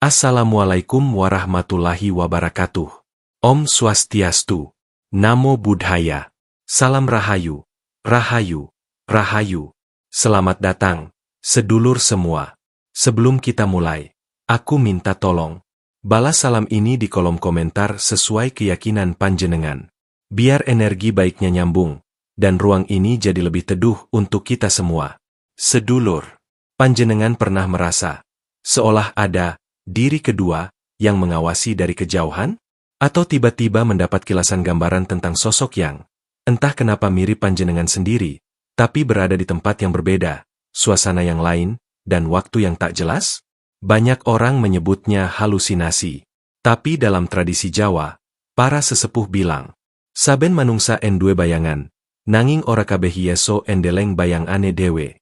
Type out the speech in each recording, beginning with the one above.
Assalamualaikum warahmatullahi wabarakatuh. Om Swastiastu. Namo Buddhaya. Salam Rahayu. Rahayu. Rahayu. Selamat datang, sedulur semua. Sebelum kita mulai, aku minta tolong balas salam ini di kolom komentar sesuai keyakinan panjenengan. Biar energi baiknya nyambung, dan ruang ini jadi lebih teduh untuk kita semua. Sedulur, panjenengan pernah merasa seolah ada diri kedua yang mengawasi dari kejauhan? Atau tiba-tiba mendapat kilasan gambaran tentang sosok yang entah kenapa mirip panjenengan sendiri, tapi berada di tempat yang berbeda, suasana yang lain, dan waktu yang tak jelas? Banyak orang menyebutnya halusinasi. Tapi dalam tradisi Jawa, para sesepuh bilang, saben manungsa duwe bayangan, nanging ora kabeh yeso endeleng bayangane dewe.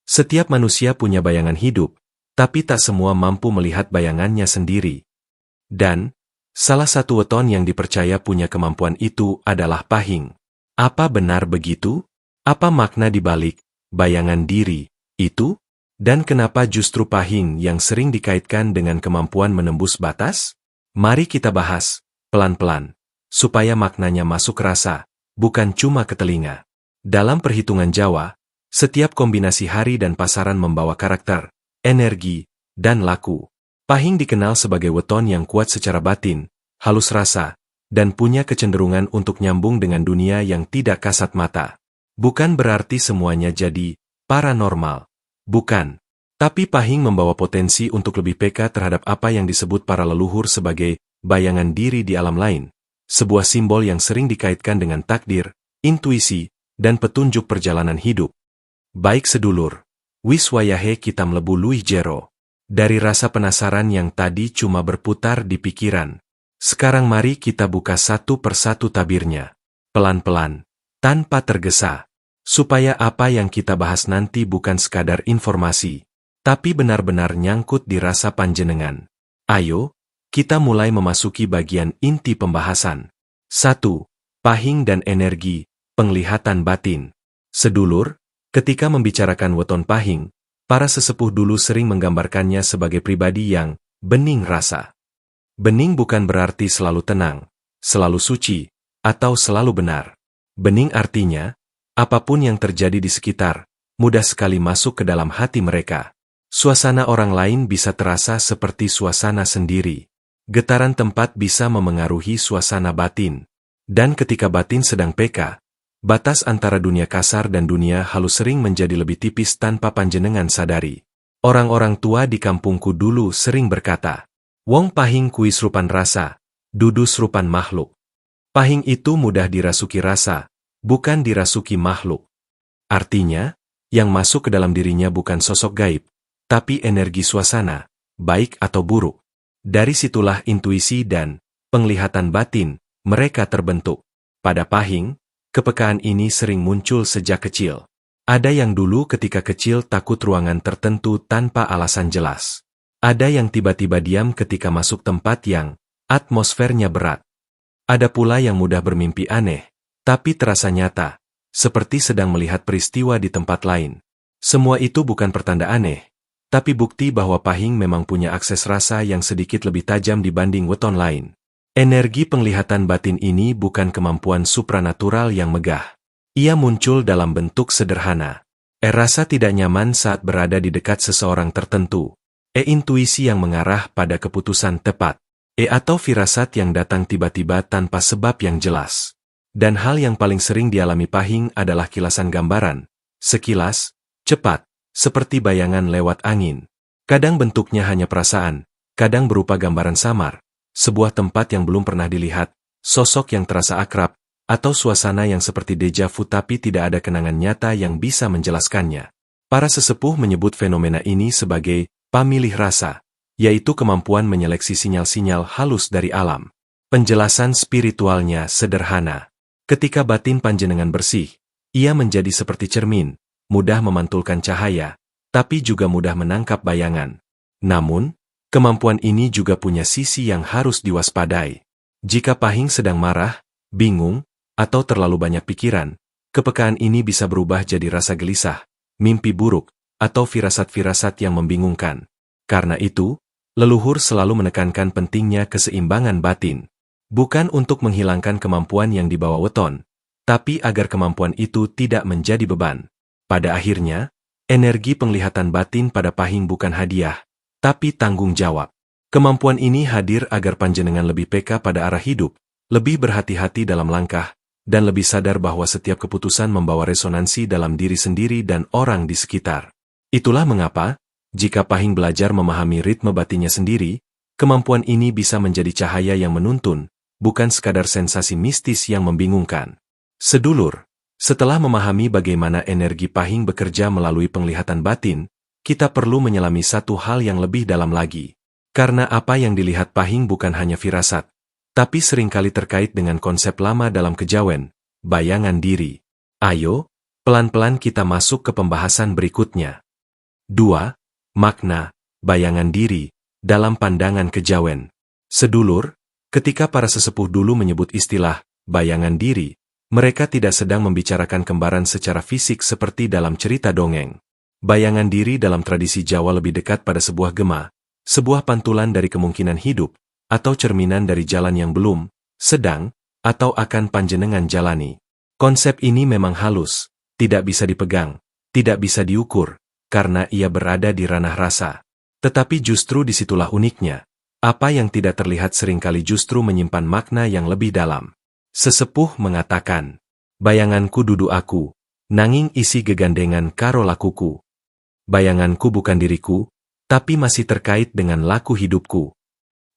Setiap manusia punya bayangan hidup, tapi tak semua mampu melihat bayangannya sendiri. Dan salah satu weton yang dipercaya punya kemampuan itu adalah pahing. Apa benar begitu? Apa makna dibalik bayangan diri itu? Dan kenapa justru pahing yang sering dikaitkan dengan kemampuan menembus batas? Mari kita bahas pelan-pelan, supaya maknanya masuk rasa, bukan cuma ke telinga. Dalam perhitungan Jawa, setiap kombinasi hari dan pasaran membawa karakter, energi, dan laku. Pahing dikenal sebagai weton yang kuat secara batin, halus rasa, dan punya kecenderungan untuk nyambung dengan dunia yang tidak kasat mata. Bukan berarti semuanya jadi paranormal. Bukan. Tapi pahing membawa potensi untuk lebih peka terhadap apa yang disebut para leluhur sebagai bayangan diri di alam lain. Sebuah simbol yang sering dikaitkan dengan takdir, intuisi, dan petunjuk perjalanan hidup. Baik sedulur, wis wayahe kita mlebu luwih jero. Dari rasa penasaran yang tadi cuma berputar di pikiran, sekarang mari kita buka satu persatu tabirnya. Pelan-pelan, tanpa tergesa. Supaya apa yang kita bahas nanti bukan sekadar informasi, tapi benar-benar nyangkut di rasa panjenengan. Ayo, kita mulai memasuki bagian inti pembahasan. 1. Pahing dan energi, penglihatan batin. Sedulur, ketika membicarakan weton pahing, para sesepuh dulu sering menggambarkannya sebagai pribadi yang bening rasa. Bening bukan berarti selalu tenang, selalu suci, atau selalu benar. Bening artinya, apapun yang terjadi di sekitar, mudah sekali masuk ke dalam hati mereka. Suasana orang lain bisa terasa seperti suasana sendiri. Getaran tempat bisa memengaruhi suasana batin. Dan ketika batin sedang peka, batas antara dunia kasar dan dunia halus sering menjadi lebih tipis tanpa panjenengan sadari. Orang-orang tua di kampungku dulu sering berkata, wong pahing kui serupan rasa, dudu serupan makhluk. Pahing itu mudah dirasuki rasa, bukan dirasuki makhluk. Artinya, yang masuk ke dalam dirinya bukan sosok gaib, tapi energi suasana, baik atau buruk. Dari situlah intuisi dan penglihatan batin mereka terbentuk. Pada pahing, kepekaan ini sering muncul sejak kecil. Ada yang dulu ketika kecil takut ruangan tertentu tanpa alasan jelas. Ada yang tiba-tiba diam ketika masuk tempat yang atmosfernya berat. Ada pula yang mudah bermimpi aneh, tapi terasa nyata, seperti sedang melihat peristiwa di tempat lain. Semua itu bukan pertanda aneh, tapi bukti bahwa pahing memang punya akses rasa yang sedikit lebih tajam dibanding weton lain. Energi penglihatan batin ini bukan kemampuan supranatural yang megah. Ia muncul dalam bentuk sederhana. Rasa tidak nyaman saat berada di dekat seseorang tertentu. Intuisi yang mengarah pada keputusan tepat. Atau firasat yang datang tiba-tiba tanpa sebab yang jelas. Dan hal yang paling sering dialami pahing adalah kilasan gambaran. Sekilas, cepat, seperti bayangan lewat angin. Kadang bentuknya hanya perasaan, kadang berupa gambaran samar. Sebuah tempat yang belum pernah dilihat, sosok yang terasa akrab, atau suasana yang seperti deja vu tapi tidak ada kenangan nyata yang bisa menjelaskannya. Para sesepuh menyebut fenomena ini sebagai pamilih rasa, yaitu kemampuan menyeleksi sinyal-sinyal halus dari alam. Penjelasan spiritualnya sederhana. Ketika batin panjenengan bersih, ia menjadi seperti cermin, mudah memantulkan cahaya, tapi juga mudah menangkap bayangan. Namun, kemampuan ini juga punya sisi yang harus diwaspadai. Jika pahing sedang marah, bingung, atau terlalu banyak pikiran, kepekaan ini bisa berubah jadi rasa gelisah, mimpi buruk, atau firasat-firasat yang membingungkan. Karena itu, Leluhur selalu menekankan pentingnya keseimbangan batin. Bukan untuk menghilangkan kemampuan yang dibawa weton, tapi agar kemampuan itu tidak menjadi beban. Pada akhirnya, energi penglihatan batin pada Pahing bukan hadiah, tapi tanggung jawab. Kemampuan ini hadir agar panjenengan lebih peka pada arah hidup, lebih berhati-hati dalam langkah, dan lebih sadar bahwa setiap keputusan membawa resonansi dalam diri sendiri dan orang di sekitar. Itulah mengapa, jika Pahing belajar memahami ritme batinnya sendiri, kemampuan ini bisa menjadi cahaya yang menuntun, bukan sekadar sensasi mistis yang membingungkan. Sedulur, setelah memahami bagaimana energi Pahing bekerja melalui penglihatan batin, kita perlu menyelami satu hal yang lebih dalam lagi. Karena apa yang dilihat Pahing bukan hanya firasat, tapi seringkali terkait dengan konsep lama dalam kejawen, bayangan diri. Ayo, pelan-pelan kita masuk ke pembahasan berikutnya. 2. Makna, bayangan diri, dalam pandangan kejawen. Sedulur, ketika para sesepuh dulu menyebut istilah bayangan diri, mereka tidak sedang membicarakan kembaran secara fisik seperti dalam cerita dongeng. Bayangan diri dalam tradisi Jawa lebih dekat pada sebuah gema, sebuah pantulan dari kemungkinan hidup, atau cerminan dari jalan yang belum, sedang, atau akan panjenengan jalani. Konsep ini memang halus, tidak bisa dipegang, tidak bisa diukur, karena ia berada di ranah rasa. Tetapi justru disitulah uniknya. Apa yang tidak terlihat seringkali justru menyimpan makna yang lebih dalam. Sesepuh mengatakan, bayanganku dudu aku, nanging isi gegandengan karo lakuku. Bayanganku bukan diriku, tapi masih terkait dengan laku hidupku.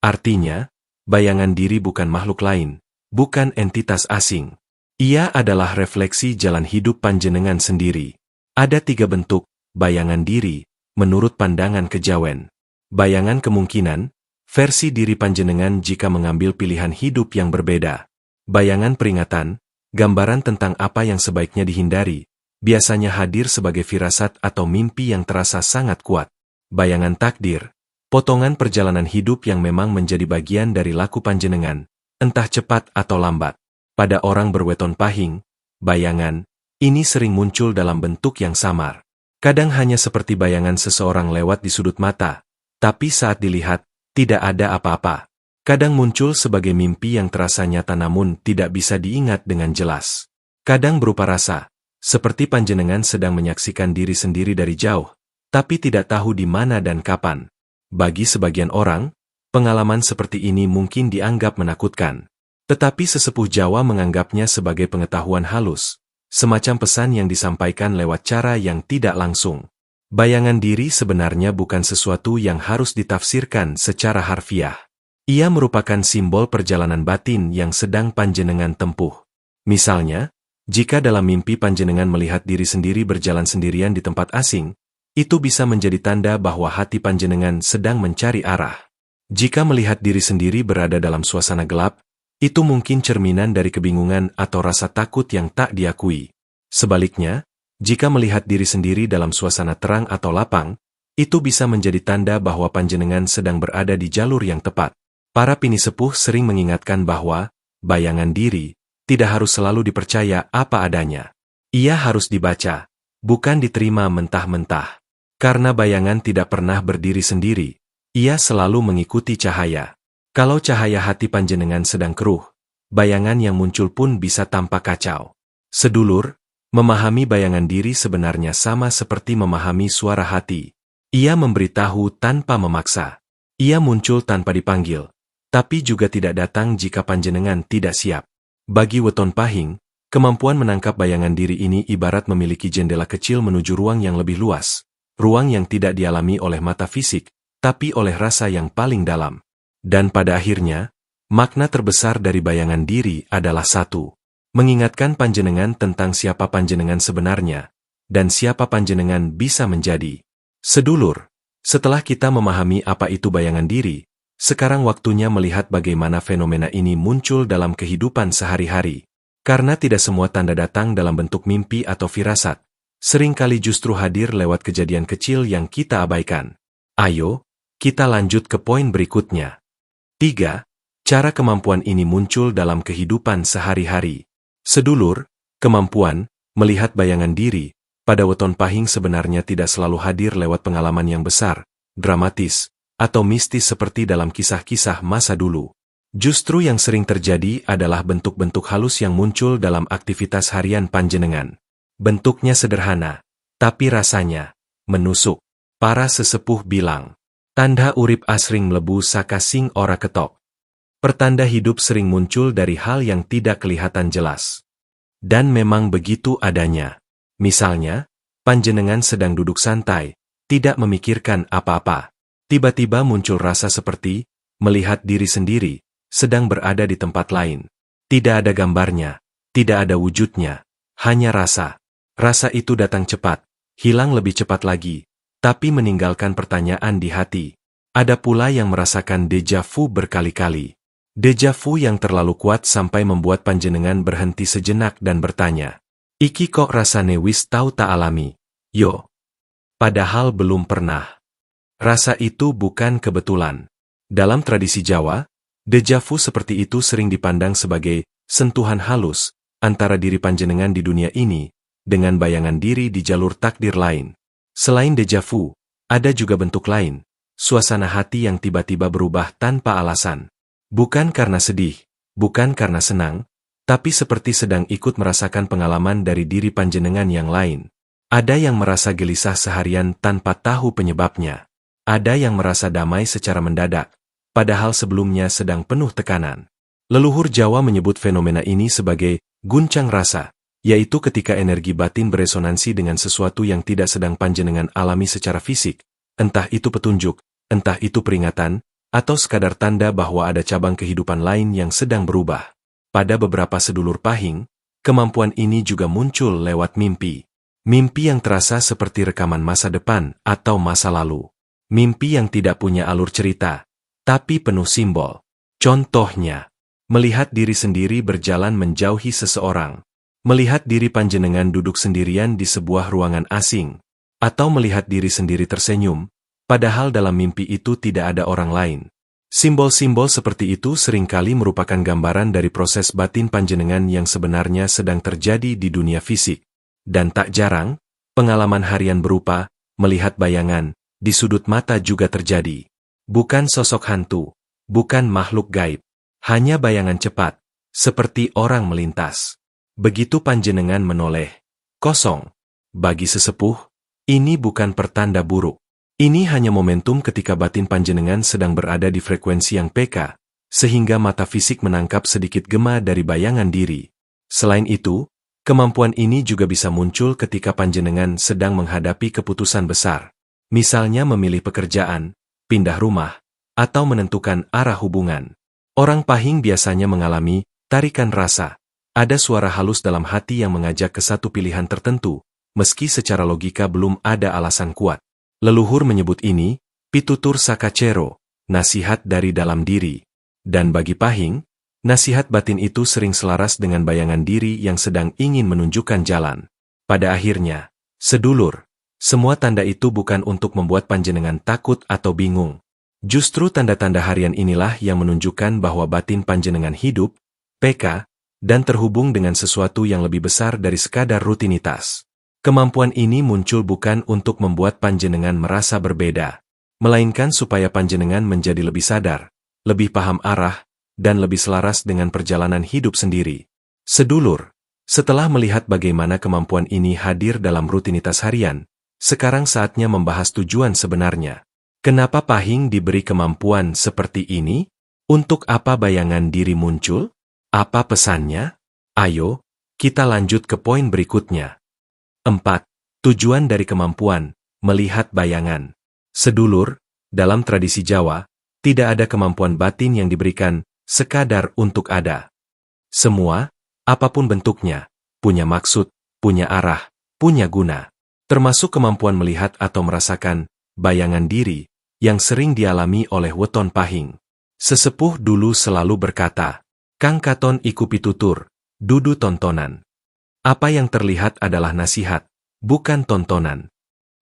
Artinya, bayangan diri bukan makhluk lain, bukan entitas asing. Ia adalah refleksi jalan hidup panjenengan sendiri. Ada 3 bentuk bayangan diri, menurut pandangan kejawen. Bayangan kemungkinan, versi diri panjenengan jika mengambil pilihan hidup yang berbeda. Bayangan peringatan, gambaran tentang apa yang sebaiknya dihindari, biasanya hadir sebagai firasat atau mimpi yang terasa sangat kuat. Bayangan takdir, potongan perjalanan hidup yang memang menjadi bagian dari laku panjenengan, entah cepat atau lambat. Pada orang berweton Pahing, bayangan, ini sering muncul dalam bentuk yang samar. Kadang hanya seperti bayangan seseorang lewat di sudut mata, tapi saat dilihat, tidak ada apa-apa. Kadang muncul sebagai mimpi yang terasa nyata namun tidak bisa diingat dengan jelas. Kadang berupa rasa, seperti panjenengan sedang menyaksikan diri sendiri dari jauh, tapi tidak tahu di mana dan kapan. Bagi sebagian orang, pengalaman seperti ini mungkin dianggap menakutkan. Tetapi sesepuh Jawa menganggapnya sebagai pengetahuan halus, semacam pesan yang disampaikan lewat cara yang tidak langsung. Bayangan diri sebenarnya bukan sesuatu yang harus ditafsirkan secara harfiah. Ia merupakan simbol perjalanan batin yang sedang panjenengan tempuh. Misalnya, jika dalam mimpi panjenengan melihat diri sendiri berjalan sendirian di tempat asing, itu bisa menjadi tanda bahwa hati panjenengan sedang mencari arah. Jika melihat diri sendiri berada dalam suasana gelap, itu mungkin cerminan dari kebingungan atau rasa takut yang tak diakui. Sebaliknya, jika melihat diri sendiri dalam suasana terang atau lapang, itu bisa menjadi tanda bahwa panjenengan sedang berada di jalur yang tepat. Para pinisepuh sering mengingatkan bahwa bayangan diri tidak harus selalu dipercaya apa adanya. Ia harus dibaca, bukan diterima mentah-mentah. Karena bayangan tidak pernah berdiri sendiri, ia selalu mengikuti cahaya. Kalau cahaya hati panjenengan sedang keruh, bayangan yang muncul pun bisa tampak kacau. Sedulur, memahami bayangan diri sebenarnya sama seperti memahami suara hati. Ia memberitahu tanpa memaksa. Ia muncul tanpa dipanggil, tapi juga tidak datang jika panjenengan tidak siap. Bagi weton Pahing, kemampuan menangkap bayangan diri ini ibarat memiliki jendela kecil menuju ruang yang lebih luas. Ruang yang tidak dialami oleh mata fisik, tapi oleh rasa yang paling dalam. Dan pada akhirnya, makna terbesar dari bayangan diri adalah satu. Mengingatkan panjenengan tentang siapa panjenengan sebenarnya, dan siapa panjenengan bisa menjadi. Sedulur, setelah kita memahami apa itu bayangan diri, sekarang waktunya melihat bagaimana fenomena ini muncul dalam kehidupan sehari-hari. Karena tidak semua tanda datang dalam bentuk mimpi atau firasat, seringkali justru hadir lewat kejadian kecil yang kita abaikan. Ayo, kita lanjut ke poin berikutnya. 3. Cara kemampuan ini muncul dalam kehidupan sehari-hari. Sedulur, kemampuan melihat bayangan diri pada weton Pahing sebenarnya tidak selalu hadir lewat pengalaman yang besar, dramatis, atau mistis seperti dalam kisah-kisah masa dulu. Justru yang sering terjadi adalah bentuk-bentuk halus yang muncul dalam aktivitas harian panjenengan. Bentuknya sederhana, tapi rasanya menusuk. Para sesepuh bilang, tanda urip asring mlebu saka sing ora ketok. Pertanda hidup sering muncul dari hal yang tidak kelihatan jelas. Dan memang begitu adanya. Misalnya, panjenengan sedang duduk santai, tidak memikirkan apa-apa. Tiba-tiba muncul rasa seperti melihat diri sendiri, sedang berada di tempat lain. Tidak ada gambarnya, tidak ada wujudnya, hanya rasa. Rasa itu datang cepat, hilang lebih cepat lagi, tapi meninggalkan pertanyaan di hati. Ada pula yang merasakan deja vu berkali-kali. Deja vu yang terlalu kuat sampai membuat panjenengan berhenti sejenak dan bertanya, iki kok rasane wis tau tak alami? Yo. Padahal belum pernah. Rasa itu bukan kebetulan. Dalam tradisi Jawa, deja vu seperti itu sering dipandang sebagai sentuhan halus antara diri panjenengan di dunia ini dengan bayangan diri di jalur takdir lain. Selain deja vu, ada juga bentuk lain, suasana hati yang tiba-tiba berubah tanpa alasan. Bukan karena sedih, bukan karena senang, tapi seperti sedang ikut merasakan pengalaman dari diri panjenengan yang lain. Ada yang merasa gelisah seharian tanpa tahu penyebabnya. Ada yang merasa damai secara mendadak, padahal sebelumnya sedang penuh tekanan. Leluhur Jawa menyebut fenomena ini sebagai guncang rasa, yaitu ketika energi batin beresonansi dengan sesuatu yang tidak sedang panjenengan alami secara fisik, entah itu petunjuk, entah itu peringatan, atau sekadar tanda bahwa ada cabang kehidupan lain yang sedang berubah. Pada beberapa sedulur pahing, kemampuan ini juga muncul lewat mimpi. Mimpi yang terasa seperti rekaman masa depan atau masa lalu. Mimpi yang tidak punya alur cerita, tapi penuh simbol. Contohnya, melihat diri sendiri berjalan menjauhi seseorang, melihat diri panjenengan duduk sendirian di sebuah ruangan asing, atau melihat diri sendiri tersenyum, padahal dalam mimpi itu tidak ada orang lain. Simbol-simbol seperti itu seringkali merupakan gambaran dari proses batin panjenengan yang sebenarnya sedang terjadi di dunia fisik. Dan tak jarang, pengalaman harian berupa melihat bayangan di sudut mata juga terjadi. Bukan sosok hantu, bukan makhluk gaib, hanya bayangan cepat, seperti orang melintas. Begitu panjenengan menoleh, kosong. Bagi sesepuh, ini bukan pertanda buruk. Ini hanya momentum ketika batin panjenengan sedang berada di frekuensi yang peka, sehingga mata fisik menangkap sedikit gema dari bayangan diri. Selain itu, kemampuan ini juga bisa muncul ketika panjenengan sedang menghadapi keputusan besar. Misalnya memilih pekerjaan, pindah rumah, atau menentukan arah hubungan. Orang pahing biasanya mengalami tarikan rasa. Ada suara halus dalam hati yang mengajak ke satu pilihan tertentu, meski secara logika belum ada alasan kuat. Leluhur menyebut ini pitutur sakacero, nasihat dari dalam diri. Dan bagi pahing, nasihat batin itu sering selaras dengan bayangan diri yang sedang ingin menunjukkan jalan. Pada akhirnya, sedulur, semua tanda itu bukan untuk membuat panjenengan takut atau bingung. Justru tanda-tanda harian inilah yang menunjukkan bahwa batin panjenengan hidup, peka, dan terhubung dengan sesuatu yang lebih besar dari sekadar rutinitas. Kemampuan ini muncul bukan untuk membuat panjenengan merasa berbeda, melainkan supaya panjenengan menjadi lebih sadar, lebih paham arah, dan lebih selaras dengan perjalanan hidup sendiri. Sedulur, setelah melihat bagaimana kemampuan ini hadir dalam rutinitas harian, sekarang saatnya membahas tujuan sebenarnya. Kenapa pahing diberi kemampuan seperti ini? Untuk apa bayangan diri muncul? Apa pesannya? Ayo, kita lanjut ke poin berikutnya. 4. Tujuan dari kemampuan melihat bayangan. Sedulur, dalam tradisi Jawa, tidak ada kemampuan batin yang diberikan sekadar untuk ada. Semua, apapun bentuknya, punya maksud, punya arah, punya guna. Termasuk kemampuan melihat atau merasakan bayangan diri yang sering dialami oleh weton pahing. Sesepuh dulu selalu berkata, Kang katon iku pitutur, dudu tontonan. Apa yang terlihat adalah nasihat, bukan tontonan.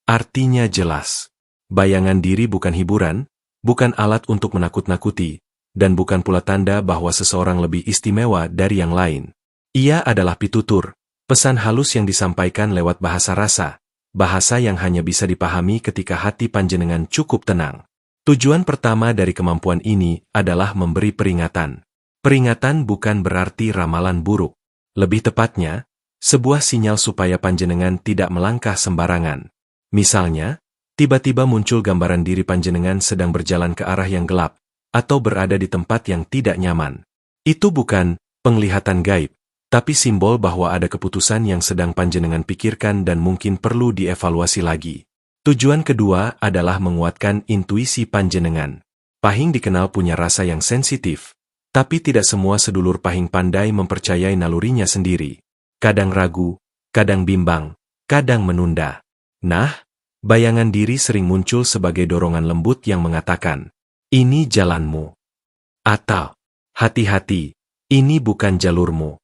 Artinya jelas. Bayangan diri bukan hiburan, bukan alat untuk menakut-nakuti, dan bukan pula tanda bahwa seseorang lebih istimewa dari yang lain. Ia adalah pitutur, pesan halus yang disampaikan lewat bahasa rasa, bahasa yang hanya bisa dipahami ketika hati panjenengan cukup tenang. Tujuan pertama dari kemampuan ini adalah memberi peringatan. Peringatan bukan berarti ramalan buruk. Lebih tepatnya, sebuah sinyal supaya panjenengan tidak melangkah sembarangan. Misalnya, tiba-tiba muncul gambaran diri panjenengan sedang berjalan ke arah yang gelap, atau berada di tempat yang tidak nyaman. Itu bukan penglihatan gaib, tapi simbol bahwa ada keputusan yang sedang panjenengan pikirkan dan mungkin perlu dievaluasi lagi. Tujuan kedua adalah menguatkan intuisi panjenengan. Pahing dikenal punya rasa yang sensitif, tapi tidak semua sedulur Pahing pandai mempercayai nalurinya sendiri. Kadang ragu, kadang bimbang, kadang menunda. Nah, bayangan diri sering muncul sebagai dorongan lembut yang mengatakan, ini jalanmu. Atau, hati-hati, ini bukan jalurmu.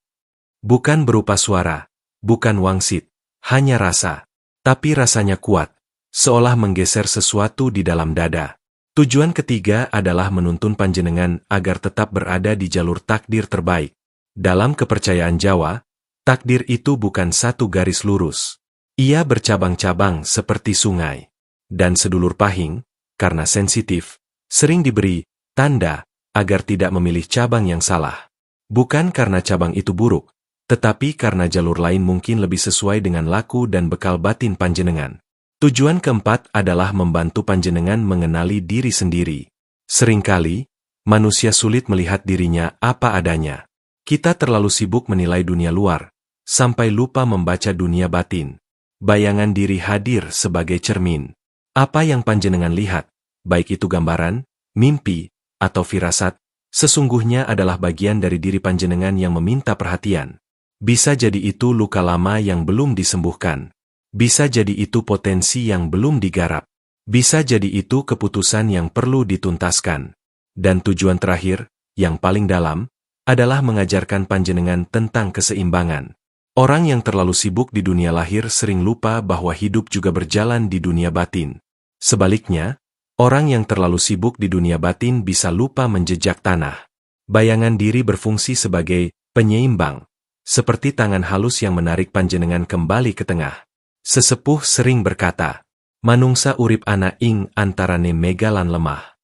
Bukan berupa suara, bukan wangsit, hanya rasa. Tapi rasanya kuat, seolah menggeser sesuatu di dalam dada. Tujuan ketiga adalah menuntun panjenengan agar tetap berada di jalur takdir terbaik. Dalam kepercayaan Jawa, takdir itu bukan satu garis lurus. Ia bercabang-cabang seperti sungai. Dan sedulur Pahing, karena sensitif, sering diberi tanda agar tidak memilih cabang yang salah. Bukan karena cabang itu buruk, tetapi karena jalur lain mungkin lebih sesuai dengan laku dan bekal batin panjenengan. Tujuan keempat adalah membantu panjenengan mengenali diri sendiri. Seringkali, manusia sulit melihat dirinya apa adanya. Kita terlalu sibuk menilai dunia luar, sampai lupa membaca dunia batin. Bayangan diri hadir sebagai cermin. Apa yang panjenengan lihat, baik itu gambaran, mimpi, atau firasat, sesungguhnya adalah bagian dari diri panjenengan yang meminta perhatian. Bisa jadi itu luka lama yang belum disembuhkan. Bisa jadi itu potensi yang belum digarap. Bisa jadi itu keputusan yang perlu dituntaskan. Dan tujuan terakhir, yang paling dalam, adalah mengajarkan panjenengan tentang keseimbangan. Orang yang terlalu sibuk di dunia lahir sering lupa bahwa hidup juga berjalan di dunia batin. Sebaliknya, orang yang terlalu sibuk di dunia batin bisa lupa menjejak tanah. Bayangan diri berfungsi sebagai penyeimbang, seperti tangan halus yang menarik panjenengan kembali ke tengah. Sesepuh sering berkata, manungsa urip ana ing antarane mega lan lemah.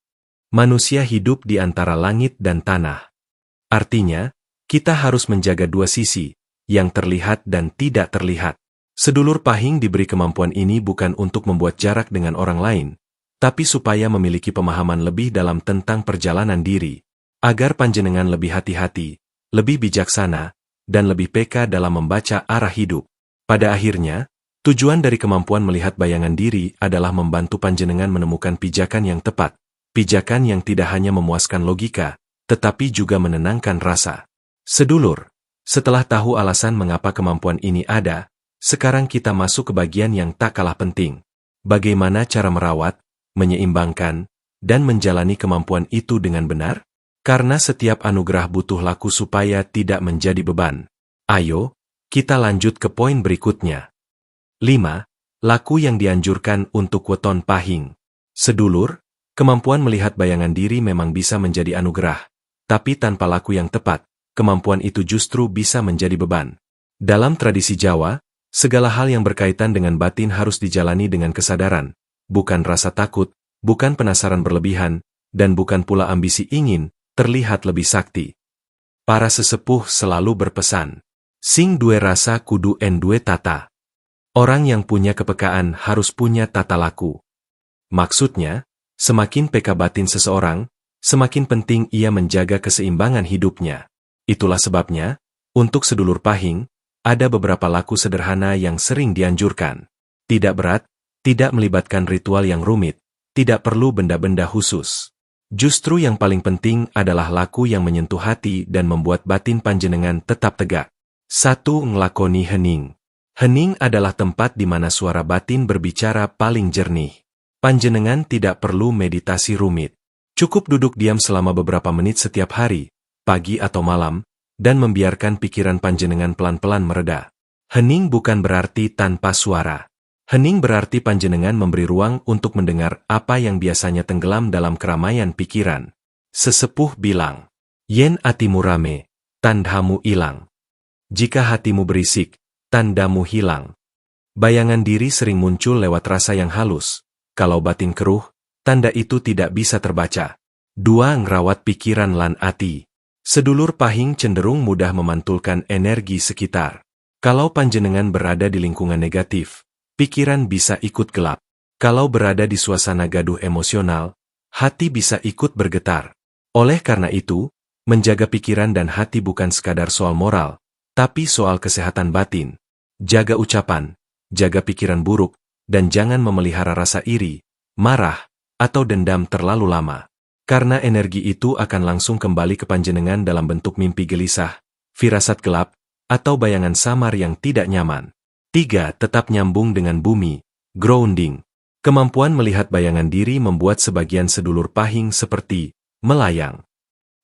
Manusia hidup di antara langit dan tanah. Artinya, kita harus menjaga dua sisi, yang terlihat dan tidak terlihat. Sedulur Pahing diberi kemampuan ini bukan untuk membuat jarak dengan orang lain, tapi supaya memiliki pemahaman lebih dalam tentang perjalanan diri, agar panjenengan lebih hati-hati, lebih bijaksana, dan lebih peka dalam membaca arah hidup. Pada akhirnya, tujuan dari kemampuan melihat bayangan diri adalah membantu panjenengan menemukan pijakan yang tepat, pijakan yang tidak hanya memuaskan logika, tetapi juga menenangkan rasa. Sedulur, setelah tahu alasan mengapa kemampuan ini ada, sekarang kita masuk ke bagian yang tak kalah penting. Bagaimana cara merawat, menyeimbangkan, dan menjalani kemampuan itu dengan benar? Karena setiap anugerah butuh laku supaya tidak menjadi beban. Ayo, kita lanjut ke poin berikutnya. 5. Laku yang dianjurkan untuk weton Pahing. Sedulur, kemampuan melihat bayangan diri memang bisa menjadi anugerah, tapi tanpa laku yang tepat, kemampuan itu justru bisa menjadi beban. Dalam tradisi Jawa, segala hal yang berkaitan dengan batin harus dijalani dengan kesadaran, bukan rasa takut, bukan penasaran berlebihan, dan bukan pula ambisi ingin terlihat lebih sakti. Para sesepuh selalu berpesan, sing duwe rasa kudu en duwe tata. Orang yang punya kepekaan harus punya tata laku. Maksudnya, semakin peka batin seseorang, semakin penting ia menjaga keseimbangan hidupnya. Itulah sebabnya, untuk sedulur Pahing, ada beberapa laku sederhana yang sering dianjurkan. Tidak berat, tidak melibatkan ritual yang rumit, tidak perlu benda-benda khusus. Justru yang paling penting adalah laku yang menyentuh hati dan membuat batin panjenengan tetap tegak. 1. Nglakoni hening. Hening adalah tempat di mana suara batin berbicara paling jernih. Panjenengan tidak perlu meditasi rumit. Cukup duduk diam selama beberapa menit setiap hari, pagi atau malam, dan membiarkan pikiran panjenengan pelan-pelan mereda. Hening bukan berarti tanpa suara. Hening berarti panjenengan memberi ruang untuk mendengar apa yang biasanya tenggelam dalam keramaian pikiran. Sesepuh bilang, yen atimu rame, tandhamu ilang. Jika hatimu berisik, tandamu hilang. Bayangan diri sering muncul lewat rasa yang halus. Kalau batin keruh, tanda itu tidak bisa terbaca. 2. Ngrawat pikiran lan ati. Sedulur pahing cenderung mudah memantulkan energi sekitar. Kalau panjenengan berada di lingkungan negatif, pikiran bisa ikut gelap. Kalau berada di suasana gaduh emosional, hati bisa ikut bergetar. Oleh karena itu, menjaga pikiran dan hati bukan sekadar soal moral, tapi soal kesehatan batin. Jaga ucapan, jaga pikiran buruk, dan jangan memelihara rasa iri, marah, atau dendam terlalu lama. Karena energi itu akan langsung kembali ke panjenengan dalam bentuk mimpi gelisah, firasat gelap, atau bayangan samar yang tidak nyaman. 3. Tetap nyambung dengan bumi, grounding. Kemampuan melihat bayangan diri membuat sebagian sedulur pahing seperti melayang.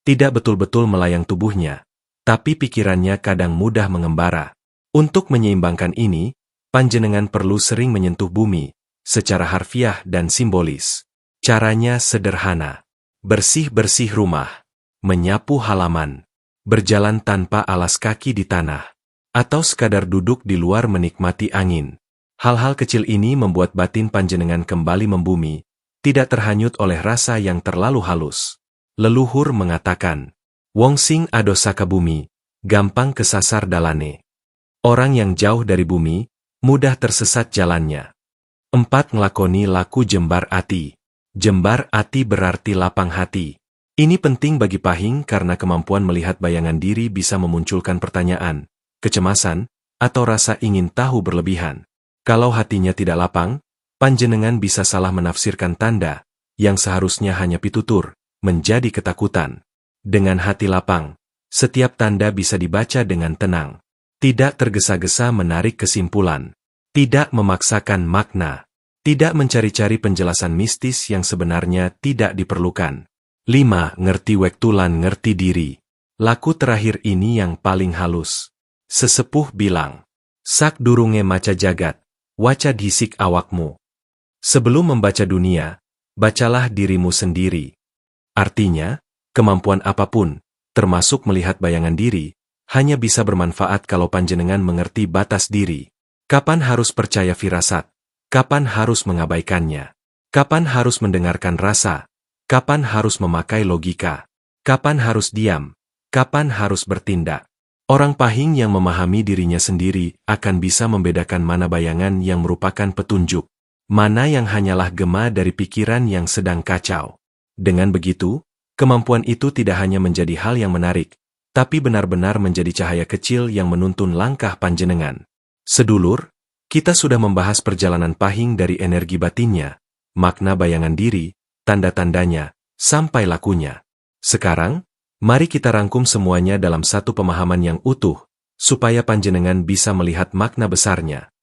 Tidak betul-betul melayang tubuhnya, tapi pikirannya kadang mudah mengembara. Untuk menyeimbangkan ini, panjenengan perlu sering menyentuh bumi, secara harfiah dan simbolis. Caranya sederhana. Bersih-bersih rumah, menyapu halaman, berjalan tanpa alas kaki di tanah, atau sekadar duduk di luar menikmati angin. Hal-hal kecil ini membuat batin panjenengan kembali membumi, tidak terhanyut oleh rasa yang terlalu halus. Leluhur mengatakan, wong sing ado saka bumi, gampang kesasar dalane. Orang yang jauh dari bumi, mudah tersesat jalannya. 4. Nglakoni laku jembar ati. Jembar ati berarti lapang hati. Ini penting bagi pahing karena kemampuan melihat bayangan diri bisa memunculkan pertanyaan, kecemasan, atau rasa ingin tahu berlebihan. Kalau hatinya tidak lapang, panjenengan bisa salah menafsirkan tanda, yang seharusnya hanya pitutur, menjadi ketakutan. Dengan hati lapang, setiap tanda bisa dibaca dengan tenang. Tidak tergesa-gesa menarik kesimpulan. Tidak memaksakan makna. Tidak mencari-cari penjelasan mistis yang sebenarnya tidak diperlukan. 5. Ngerti wektu lan ngerti diri. Laku terakhir ini yang paling halus. Sesepuh bilang, sak durunge maca jagat, waca disik awakmu. Sebelum membaca dunia, bacalah dirimu sendiri. Artinya, kemampuan apapun, termasuk melihat bayangan diri, hanya bisa bermanfaat kalau panjenengan mengerti batas diri. Kapan harus percaya firasat? Kapan harus mengabaikannya? Kapan harus mendengarkan rasa? Kapan harus memakai logika? Kapan harus diam? Kapan harus bertindak? Orang pahing yang memahami dirinya sendiri akan bisa membedakan mana bayangan yang merupakan petunjuk, mana yang hanyalah gema dari pikiran yang sedang kacau. Dengan begitu, kemampuan itu tidak hanya menjadi hal yang menarik, tapi benar-benar menjadi cahaya kecil yang menuntun langkah panjenengan. Sedulur, kita sudah membahas perjalanan pahing dari energi batinnya, makna bayangan diri, tanda-tandanya, sampai lakunya. Sekarang, mari kita rangkum semuanya dalam satu pemahaman yang utuh, supaya panjenengan bisa melihat makna besarnya.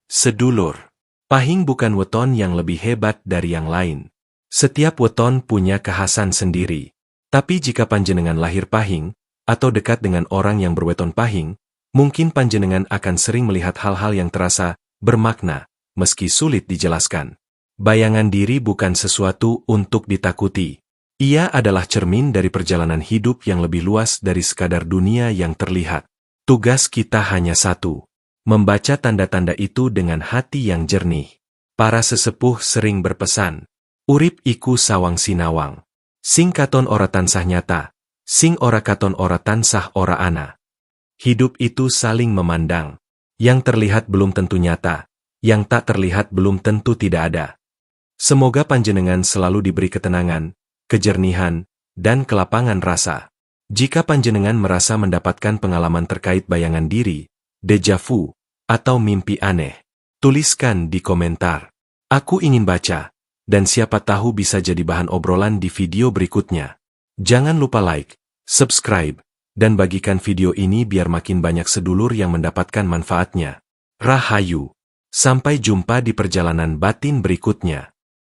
Sedulur, pahing bukan weton yang lebih hebat dari yang lain. Setiap weton punya kekhasan sendiri. Tapi jika panjenengan lahir pahing, atau dekat dengan orang yang berweton pahing, mungkin panjenengan akan sering melihat hal-hal yang terasa bermakna, meski sulit dijelaskan. Bayangan diri bukan sesuatu untuk ditakuti. Ia adalah cermin dari perjalanan hidup yang lebih luas dari sekadar dunia yang terlihat. Tugas kita hanya satu, membaca tanda-tanda itu dengan hati yang jernih. Para sesepuh sering berpesan, urip iku sawang sinawang. Sing katon ora tansah nyata, sing ora katon ora tansah ora ana. Hidup itu saling memandang. Yang terlihat belum tentu nyata, yang tak terlihat belum tentu tidak ada. Semoga panjenengan selalu diberi ketenangan, kejernihan, dan kelapangan rasa. Jika panjenengan merasa mendapatkan pengalaman terkait bayangan diri, deja vu, atau mimpi aneh, tuliskan di komentar. Aku ingin baca, dan siapa tahu bisa jadi bahan obrolan di video berikutnya. Jangan lupa like, subscribe, dan bagikan video ini biar makin banyak sedulur yang mendapatkan manfaatnya. Rahayu. Sampai jumpa di perjalanan batin berikutnya.